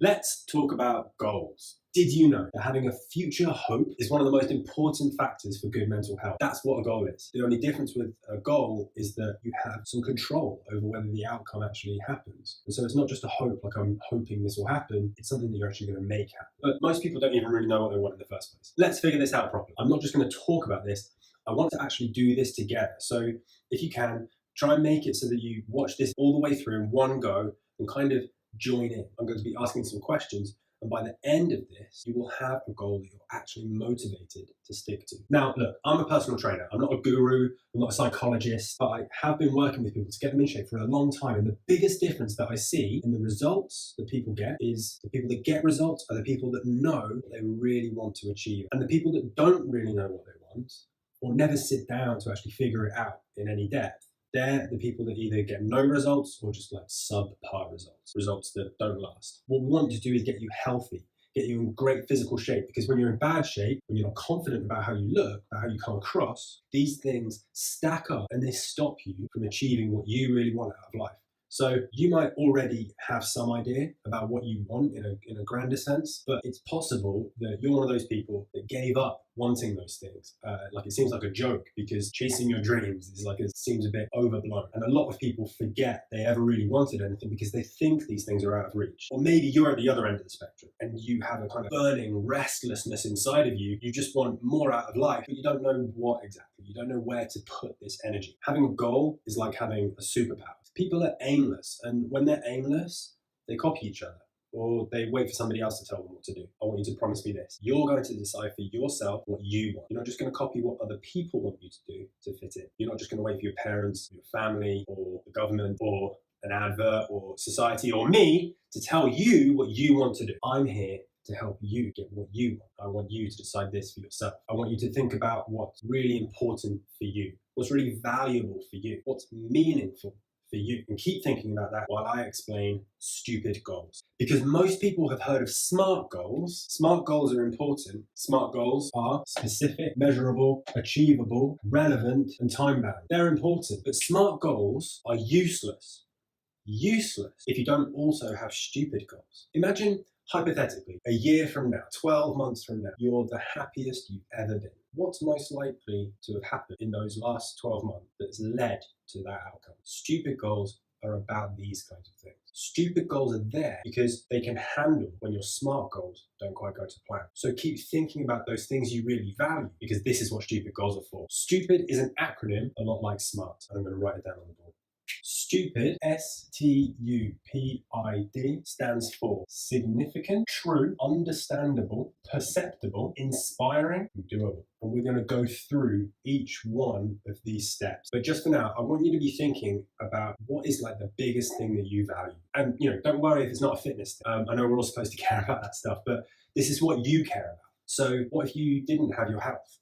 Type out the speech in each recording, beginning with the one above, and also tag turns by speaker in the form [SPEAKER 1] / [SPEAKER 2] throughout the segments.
[SPEAKER 1] Let's talk about goals. Did you know that having a future hope is one of the most important factors for good mental health? That's what a goal is. The only difference with a goal is that you have some control over whether the outcome actually happens. And so it's not just a hope, like I'm hoping this will happen, it's something that you're actually going to make happen. But most people don't even really know what they want in the first place. Let's figure this out properly. I'm not just going to talk about this, I want to actually do this together. So if you can, try and make it so that you watch this all the way through in one go and kind of join in. I'm going to be asking some questions, and by the end of this, you will have a goal that you're actually motivated to stick to. Now, look, I'm a personal trainer. I'm not a guru, I'm not a psychologist, but I have been working with people to get them in shape for a long time. And the biggest difference that I see in the results that people get is the people that get results are the people that know what they really want to achieve. And the people that don't really know what they want, or never sit down to actually figure it out in any depth, they're the people that either get no results or just like subpar results that don't last. What we want to do is get you healthy, get you in great physical shape, because when you're in bad shape, when you're not confident about how you look, about how you come across, these things stack up and they stop you from achieving what you really want out of life. So you might already have some idea about what you want in a grander sense, but it's possible that you're one of those people that gave up wanting those things. Like it seems like a joke because chasing your dreams is like, it seems a bit overblown. And a lot of people forget they ever really wanted anything because they think these things are out of reach. Or maybe you're at the other end of the spectrum and you have a kind of burning restlessness inside of you. You just want more out of life, but you don't know what exactly. You don't know where to put this energy. Having a goal is like having a superpower. People are aimless, and when they're aimless, they copy each other, or they wait for somebody else to tell them what to do. I want you to promise me this. You're going to decide for yourself what you want. You're not just going to copy what other people want you to do to fit in. You're not just going to wait for your parents, your family, or the government, or an advert, or society, or me to tell you what you want to do. I'm here to help you get what you want. I want you to decide this for yourself. I want you to think about what's really important for you, what's really valuable for you, what's meaningful for you, and keep thinking about that while I explain stupid goals. Because most people have heard of SMART goals. SMART goals are important. SMART goals are specific, measurable, achievable, relevant, and time-bound. They're important, but SMART goals are useless if you don't also have stupid goals. Imagine, hypothetically, a year from now, 12 months from now, you're the happiest you've ever been. What's most likely to have happened in those last 12 months that's led to that outcome? Stupid goals are about these kinds of things. Stupid goals are there because they can handle when your SMART goals don't quite go to plan. So keep thinking about those things you really value, because this is what stupid goals are for. STUPID is an acronym a lot like SMART. I'm going to write it down on the board. STUPID, S-T-U-P-I-D, stands for significant, true, understandable, perceptible, inspiring, and doable. And we're going to go through each one of these steps. But just for now, I want you to be thinking about what is like the biggest thing that you value. And don't worry if it's not a fitness thing. I know we're all supposed to care about that stuff, but this is what you care about. So what if you didn't have your health?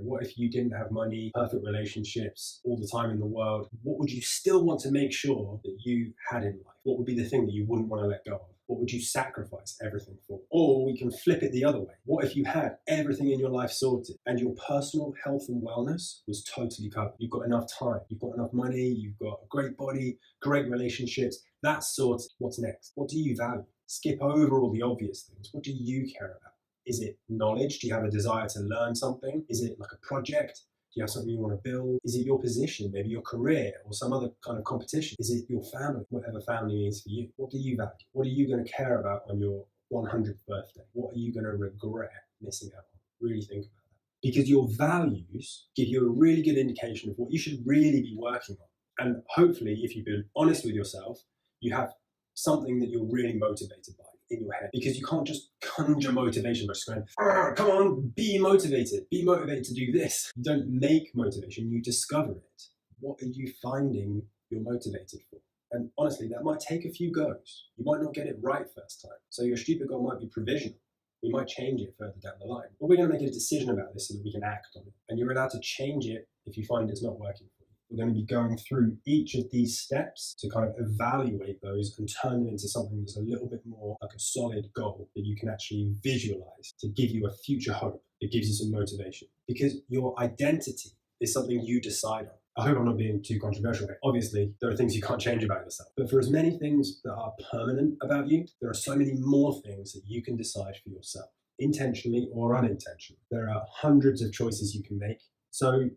[SPEAKER 1] What if you didn't have money, perfect relationships, all the time in the world? What would you still want to make sure that you had in life? What would be the thing that you wouldn't want to let go of? What would you sacrifice everything for? Or we can flip it the other way. What if you had everything in your life sorted and your personal health and wellness was totally covered? You've got enough time, you've got enough money, you've got a great body, great relationships. That's sorted. What's next? What do you value? Skip over all the obvious things. What do you care about? Is it knowledge? Do you have a desire to learn something? Is it like a project? Do you have something you want to build? Is it your position, maybe your career or some other kind of competition? Is it your family, whatever family means for you? What do you value? What are you going to care about on your 100th birthday? What are you going to regret missing out on? Really think about that. Because your values give you a really good indication of what you should really be working on. And hopefully, if you've been honest with yourself, you have something that you're really motivated by in your head, because you can't just conjure motivation by just going, come on, be motivated to do this. You don't make motivation, you discover it. What are you finding you're motivated for? And honestly, that might take a few goes. You might not get it right first time. So your stupid goal might be provisional. We might change it further down the line. But we're going to make a decision about this so that we can act on it. And you're allowed to change it if you find it's not working for you. We're going to be going through each of these steps to kind of evaluate those and turn them into something that's a little bit more like a solid goal that you can actually visualize to give you a future hope. It gives you some motivation, because your identity is something you decide on. I hope I'm not being too controversial here. Obviously, there are things you can't change about yourself. But for as many things that are permanent about you, there are so many more things that you can decide for yourself, intentionally or unintentionally. There are hundreds of choices you can make. So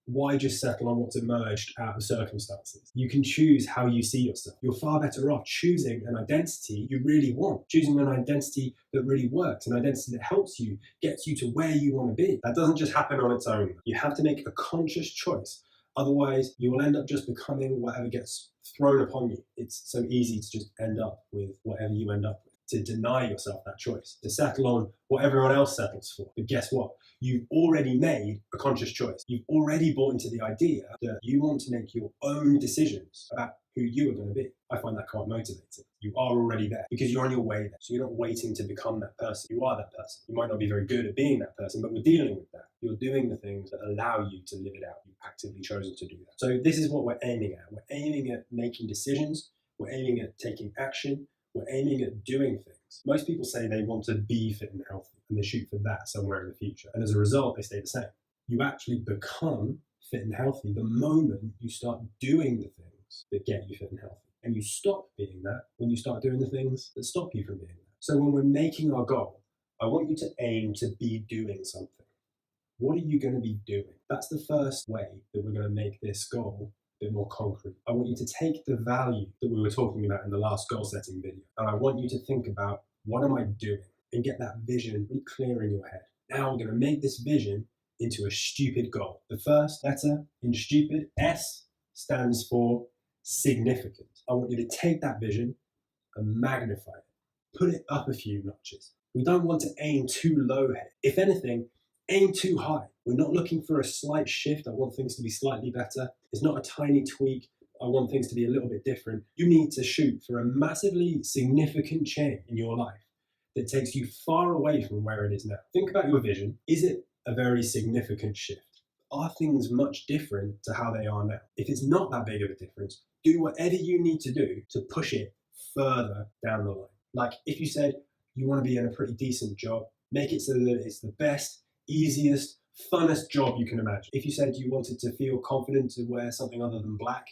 [SPEAKER 1] why just settle on what's emerged out of circumstances? You can choose how you see yourself. You're far better off choosing an identity you really want, choosing an identity that really works, an identity that helps you, gets you to where you want to be. That doesn't just happen on its own. You have to make a conscious choice. Otherwise, you will end up just becoming whatever gets thrown upon you. It's so easy to just end up with whatever you end up with, to deny yourself that choice, to settle on what everyone else settles for. But guess what? You've already made a conscious choice. You've already bought into the idea that you want to make your own decisions about who you are going to be. I find that quite motivating. You are already there because you're on your way there. So you're not waiting to become that person. You are that person. You might not be very good at being that person, but we're dealing with that. You're doing the things that allow you to live it out. You've actively chosen to do that. So this is what we're aiming at. We're aiming at making decisions. We're aiming at taking action. We're aiming at doing things. Most people say they want to be fit and healthy, and they shoot for that somewhere in the future. And as a result, they stay the same. You actually become fit and healthy the moment you start doing the things that get you fit and healthy. And you stop being that when you start doing the things that stop you from being that. So when we're making our goal, I want you to aim to be doing something. What are you going to be doing? That's the first way that we're going to make this goal a bit more concrete. I want you to take the value that we were talking about in the last goal setting video, and I want you to think about, what am I doing? And get that vision really clear in your head. Now we're going to make this vision into a stupid goal. The first letter in stupid, S, stands for significant. I want you to take that vision and magnify it. Put it up a few notches. We don't want to aim too low here. If anything, aim too high. We're not looking for a slight shift. I want things to be slightly better. It's not a tiny tweak. I want things to be a little bit different. You need to shoot for a massively significant change in your life that takes you far away from where it is now. Think about your vision. Is it a very significant shift? Are things much different to how they are now? If it's not that big of a difference, do whatever you need to do to push it further down the line. Like if you said you want to be in a pretty decent job, make it so that it's the best, easiest, funnest job you can imagine. If you said you wanted to feel confident to wear something other than black,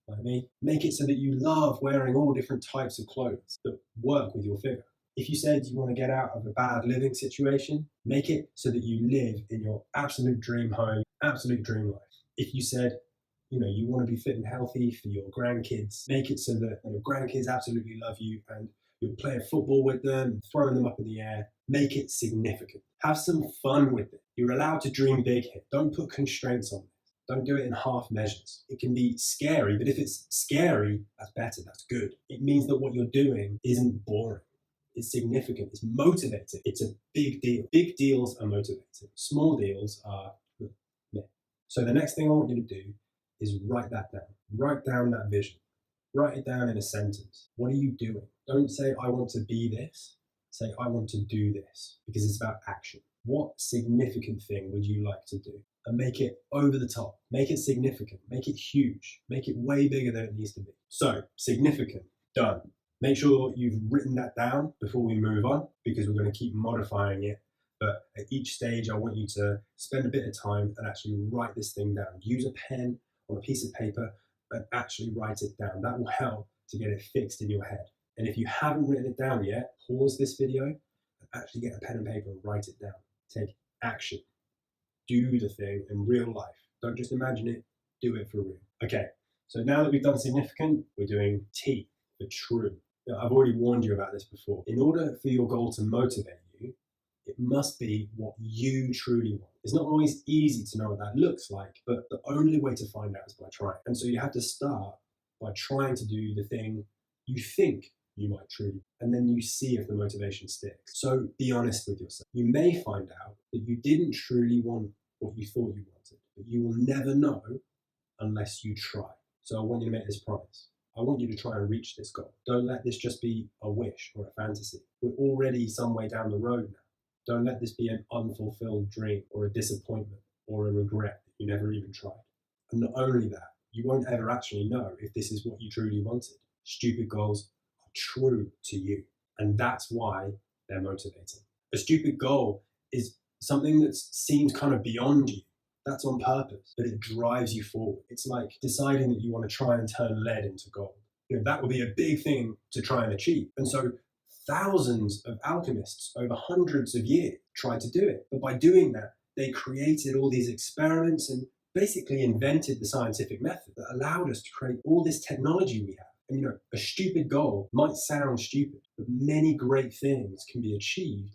[SPEAKER 1] like me, make it so that you love wearing all different types of clothes that work with your figure. If you said you want to get out of a bad living situation, make it so that you live in your absolute dream home, absolute dream life. If you said, you want to be fit and healthy for your grandkids, make it so that your grandkids absolutely love you and you're playing football with them, throwing them up in the air. Make it significant. Have some fun with it. You're allowed to dream big here. Don't put constraints on it. Don't do it in half measures. It can be scary, but if it's scary, that's better, that's good. It means that what you're doing isn't boring. It's significant, it's motivating. It's a big deal. Big deals are motivating. Small deals are meh. So the next thing I want you to do is write that down. Write down that vision. Write it down in a sentence. What are you doing? Don't say, I want to be this. Say, I want to do this, because it's about action. What significant thing would you like to do? And make it over the top. Make it significant. Make it huge. Make it way bigger than it needs to be. So, significant. Done. Make sure you've written that down before we move on, because we're going to keep modifying it. But at each stage, I want you to spend a bit of time and actually write this thing down. Use a pen on a piece of paper and actually write it down. That will help to get it fixed in your head. And if you haven't written it down yet, pause this video and actually get a pen and paper and write it down. Take action. Do the thing in real life. Don't just imagine it, do it for real. Okay, so now that we've done significant, we're doing T for true. Now, I've already warned you about this before. In order for your goal to motivate you, it must be what you truly want. It's not always easy to know what that looks like, but the only way to find out is by trying. And so you have to start by trying to do the thing you think you might truly, and then you see if the motivation sticks. So be honest with yourself. You may find out that you didn't truly want what you thought you wanted, but you will never know unless you try. So I want you to make this promise. I want you to try and reach this goal. Don't let this just be a wish or a fantasy. We're already some way down the road now. Don't let this be an unfulfilled dream or a disappointment or a regret that you never even tried. And not only that, you won't ever actually know if this is what you truly wanted. Stupid goals are true to you, and that's why they're motivating. A stupid goal is something that seems kind of beyond you. That's on purpose, but it drives you forward. It's like deciding that you want to try and turn lead into gold. That would be a big thing to try and achieve. And so thousands of alchemists over hundreds of years tried to do it. But by doing that, they created all these experiments and basically invented the scientific method that allowed us to create all this technology we have. And a stupid goal might sound stupid, but many great things can be achieved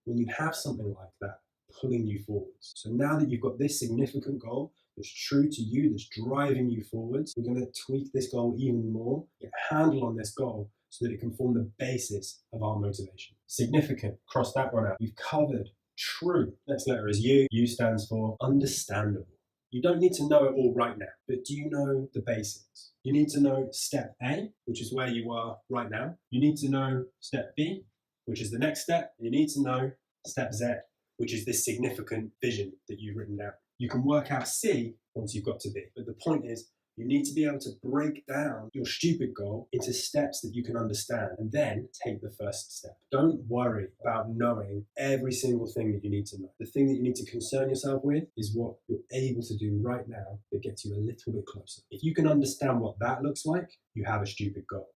[SPEAKER 1] when you have something like that pulling you forwards. So now that you've got this significant goal that's true to you, that's driving you forwards, we're going to tweak this goal even more, get a handle on this goal so that it can form the basis of our motivation. Significant, cross that one out. We've covered true. Next letter is U. U stands for understandable. You don't need to know it all right now, but do you know the basics? You need to know step A, which is where you are right now. You need to know step B, which is the next step. You need to know step Z, which is this significant vision that you've written down. You can work out C once you've got to B, but the point is you need to be able to break down your stupid goal into steps that you can understand and then take the first step. Don't worry about knowing every single thing that you need to know. The thing that you need to concern yourself with is what you're able to do right now that gets you a little bit closer. If you can understand what that looks like, you have a stupid goal.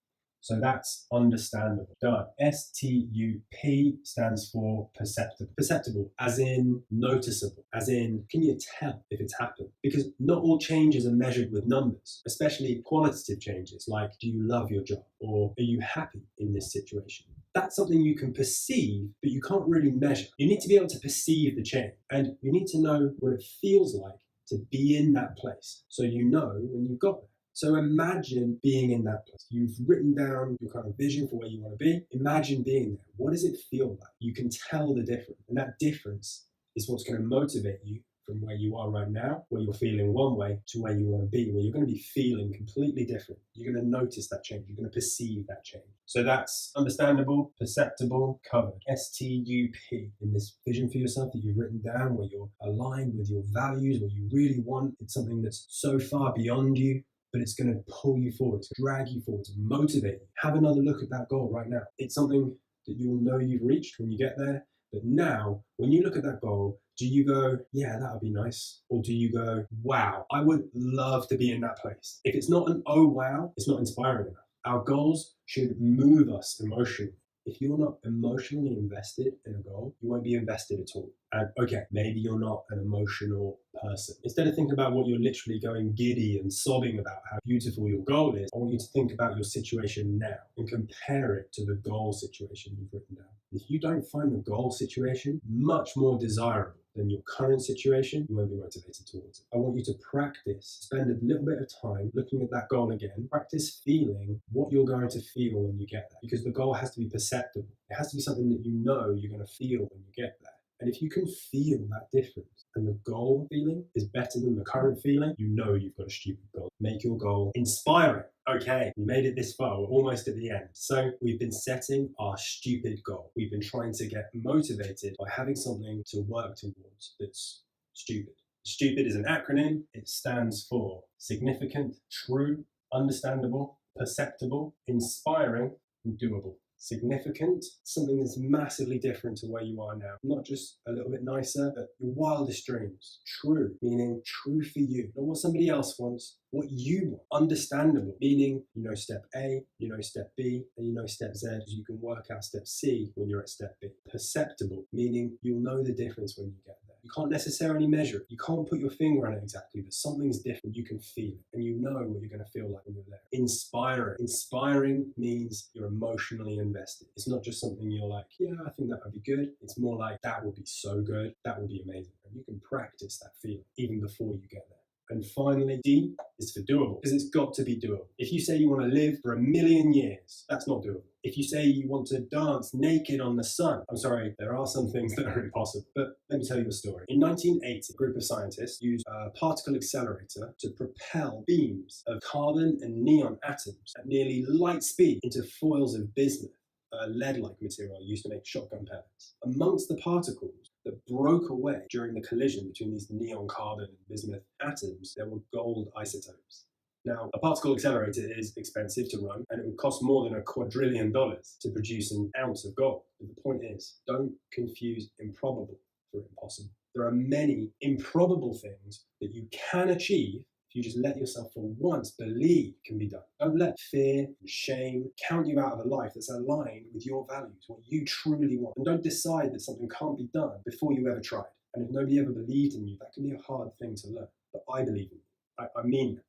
[SPEAKER 1] So that's understandable. Done. S.T.U.P.I.D stands for perceptible. Perceptible, as in noticeable, as in can you tell if it's happened? Because not all changes are measured with numbers, especially qualitative changes like do you love your job or are you happy in this situation? That's something you can perceive, but you can't really measure. You need to be able to perceive the change and you need to know what it feels like to be in that place so you know when you've got there. So imagine being in that place. You've written down your kind of vision for where you want to be. Imagine being there. What does it feel like? You can tell the difference. And that difference is what's going to motivate you from where you are right now, where you're feeling one way, to where you want to be, where you're going to be feeling completely different. You're going to notice that change. You're going to perceive that change. So that's understandable, perceptible, covered. S.T.U.P. in this vision for yourself that you've written down, where you're aligned with your values, what you really want. It's something that's so far beyond you, but it's going to pull you forward, to drag you forward, to motivate you. Have another look at that goal right now. It's something that you'll know you've reached when you get there. But now, when you look at that goal, do you go, yeah, that would be nice? Or do you go, wow, I would love to be in that place? If it's not an oh wow, it's not inspiring enough. Our goals should move us emotionally. If you're not emotionally invested in a goal, you won't be invested at all. And okay, maybe you're not an emotional person. Instead of thinking about what you're literally going giddy and sobbing about how beautiful your goal is, I want you to think about your situation now and compare it to the goal situation you've written down. If you don't find the goal situation much more desirable than your current situation, you won't be motivated towards it. I want you to practice, spend a little bit of time looking at that goal again, practice feeling what you're going to feel when you get there, because the goal has to be perceptible. It has to be something that you know you're going to feel when you get there. And if you can feel that difference and the goal feeling is better than the current feeling, you know you've got a stupid goal. Make your goal inspiring. Okay, we made it this far. We're almost at the end. So we've been setting our stupid goal. We've been trying to get motivated by having something to work towards that's stupid. STUPID is an acronym. It stands for significant, true, understandable, perceptible, inspiring, and doable. Significant, something that's massively different to where you are now. Not just a little bit nicer, but your wildest dreams. True, meaning true for you. Not what somebody else wants, what you want. Understandable, meaning you know step A, you know step B, and you know step Z, so you can work out step C when you're at step B. Perceptible, meaning you'll know the difference when you get there. You can't necessarily measure it. You can't put your finger on it exactly, but something's different. You can feel it, and you know what you're going to feel like when you're there. Inspiring. Inspiring means you're emotionally invested. It's not just something you're like, yeah, I think that would be good. It's more like, that would be so good. That would be amazing. And you can practice that feeling even before you get there. And finally, D is for doable, because it's got to be doable. If you say you want to live for 1,000,000 years, that's not doable. If you say you want to dance naked on the sun, I'm sorry, there are some things that are impossible, but let me tell you a story. In 1980, a group of scientists used a particle accelerator to propel beams of carbon and neon atoms at nearly light speed into foils of bismuth, a lead-like material used to make shotgun pellets. Amongst the particles that broke away during the collision between these neon carbon and bismuth atoms, there were gold isotopes. Now, a particle accelerator is expensive to run, and it would cost more than $2 quadrillion to produce an ounce of gold. But the point is, don't confuse improbable for impossible. There are many improbable things that you can achieve if you just let yourself for once believe can be done. Don't let fear and shame count you out of a life that's aligned with your values, what you truly want. And don't decide that something can't be done before you ever tried. And if nobody ever believed in you, that can be a hard thing to learn. But I believe in you. I mean that.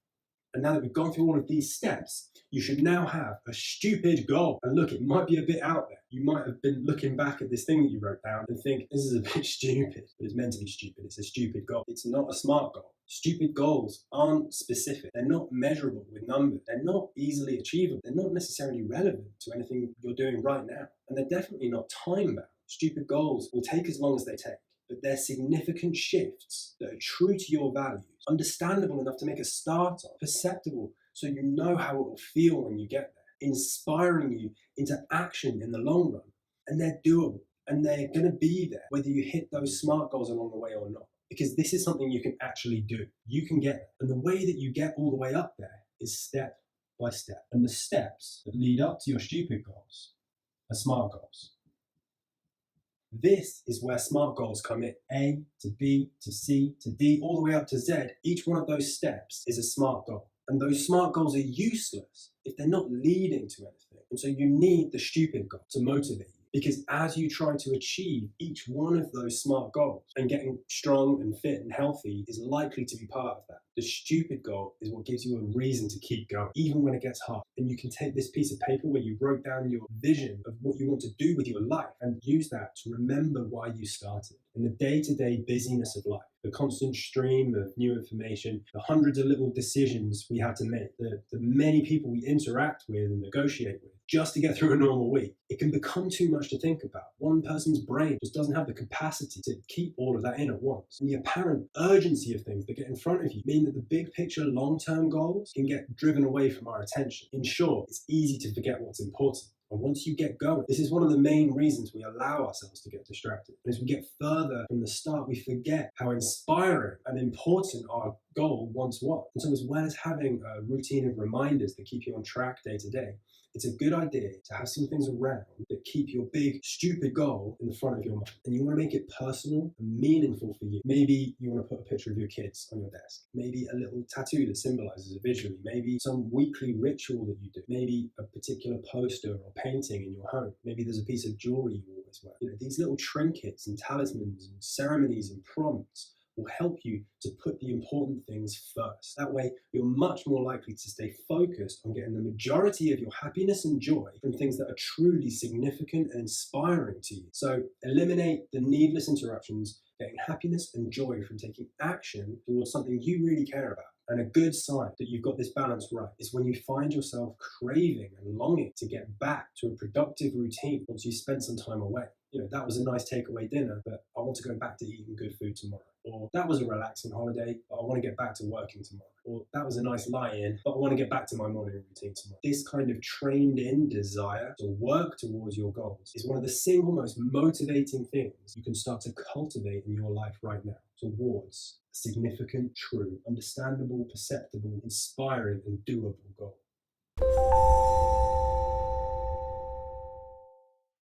[SPEAKER 1] And now that we've gone through all of these steps, you should now have a stupid goal. And look, it might be a bit out there. You might have been looking back at this thing that you wrote down and think, this is a bit stupid. But it's meant to be stupid. It's a stupid goal. It's not a smart goal. Stupid goals aren't specific. They're not measurable with numbers. They're not easily achievable. They're not necessarily relevant to anything you're doing right now. And they're definitely not time-bound. Stupid goals will take as long as they take. But they're significant shifts that are true to your values, understandable enough to make a start on, perceptible so you know how it will feel when you get there, inspiring you into action in the long run. And they're doable, and they're going to be there whether you hit those SMART goals along the way or not, because this is something you can actually do. You can get there. And the way that you get all the way up there is step by step. And the steps that lead up to your stupid goals are SMART goals. This is where SMART goals come in. A to B to C to D, all the way up to Z. Each one of those steps is a SMART goal. And those SMART goals are useless if they're not leading to anything. And so you need the stupid goal to motivate you. Because as you try to achieve each one of those SMART goals, and getting strong and fit and healthy is likely to be part of that, the stupid goal is what gives you a reason to keep going, even when it gets hard. And you can take this piece of paper where you wrote down your vision of what you want to do with your life and use that to remember why you started. In the day-to-day busyness of life, the constant stream of new information, the hundreds of little decisions we have to make, the many people we interact with and negotiate with just to get through a normal week, it can become too much to think about. One person's brain just doesn't have the capacity to keep all of that in at once. And the apparent urgency of things that get in front of you mean that the big picture long-term goals can get driven away from our attention. In short, it's easy to forget what's important. And once you get going, this is one of the main reasons we allow ourselves to get distracted. And as we get further from the start, we forget how inspiring and important our goal once was. And so as well as having a routine of reminders that keep you on track day to day, it's a good idea to have some things around that keep your big, stupid goal in the front of your mind. And you want to make it personal and meaningful for you. Maybe you want to put a picture of your kids on your desk. Maybe a little tattoo that symbolizes it visually. Maybe some weekly ritual that you do. Maybe a particular poster or painting in your home. Maybe there's a piece of jewelry you always wear. These little trinkets and talismans and ceremonies and prompts will help you to put the important things first. That way, you're much more likely to stay focused on getting the majority of your happiness and joy from things that are truly significant and inspiring to you. So eliminate the needless interruptions, getting happiness and joy from taking action towards something you really care about. And a good sign that you've got this balance right is when you find yourself craving and longing to get back to a productive routine once you spend some time away. That was a nice takeaway dinner, but I want to go back to eating good food tomorrow. Or that was a relaxing holiday, but I want to get back to working tomorrow. Or that was a nice lie-in, but I want to get back to my morning routine tomorrow. This kind of trained-in desire to work towards your goals is one of the single most motivating things you can start to cultivate in your life right now towards a significant, true, understandable, perceptible, inspiring, and doable goal.